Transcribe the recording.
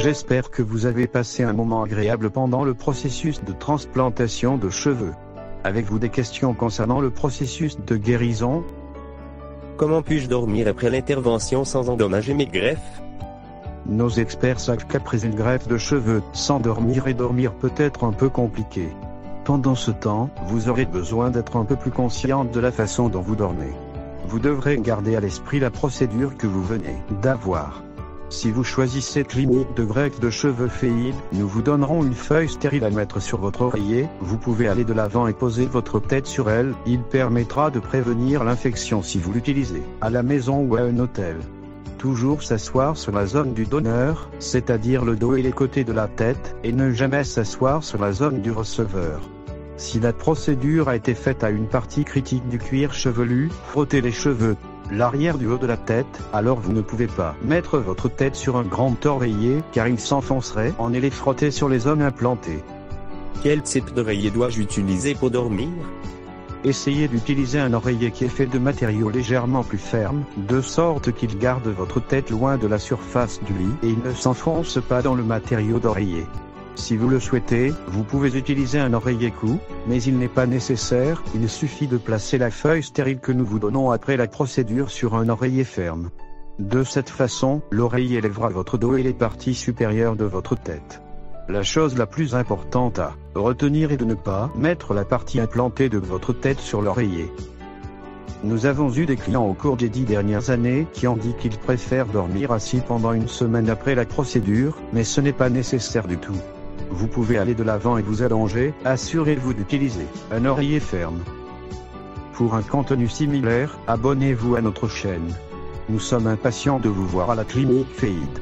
J'espère que vous avez passé un moment agréable pendant le processus de transplantation de cheveux. Avez-vous des questions concernant le processus de guérison? Comment puis-je dormir après l'intervention sans endommager mes greffes? Nos experts savent qu'après une greffe de cheveux, s'endormir et dormir peut être un peu compliqué. Pendant ce temps, vous aurez besoin d'être un peu plus consciente de la façon dont vous dormez. Vous devrez garder à l'esprit la procédure que vous venez d'avoir. Si vous choisissez clinique de greffe de cheveux Fade, nous vous donnerons une feuille stérile à mettre sur votre oreiller. Vous pouvez aller de l'avant et poser votre tête sur elle. Il permettra de prévenir l'infection si vous l'utilisez à la maison ou à un hôtel. Toujours s'asseoir sur la zone du donneur, c'est-à-dire le dos et les côtés de la tête, et ne jamais s'asseoir sur la zone du receveur. Si la procédure a été faite à une partie critique du cuir chevelu, frottez les cheveux, l'arrière du haut de la tête, alors vous ne pouvez pas mettre votre tête sur un grand oreiller, car il s'enfoncerait en les frotter sur les zones implantées. Quel type d'oreiller dois-je utiliser pour dormir? Essayez d'utiliser un oreiller qui est fait de matériaux légèrement plus fermes, de sorte qu'il garde votre tête loin de la surface du lit et il ne s'enfonce pas dans le matériau d'oreiller. Si vous le souhaitez, vous pouvez utiliser un oreiller cou, mais il n'est pas nécessaire, il suffit de placer la feuille stérile que nous vous donnons après la procédure sur un oreiller ferme. De cette façon, l'oreiller lèvera votre dos et les parties supérieures de votre tête. La chose la plus importante à retenir est de ne pas mettre la partie implantée de votre tête sur l'oreiller. Nous avons eu des clients au cours des 10 dernières années qui ont dit qu'ils préfèrent dormir assis pendant une semaine après la procédure, mais ce n'est pas nécessaire du tout. Vous pouvez aller de l'avant et vous allonger, assurez-vous d'utiliser un oreiller ferme. Pour un contenu similaire, abonnez-vous à notre chaîne. Nous sommes impatients de vous voir à la clinique Fade.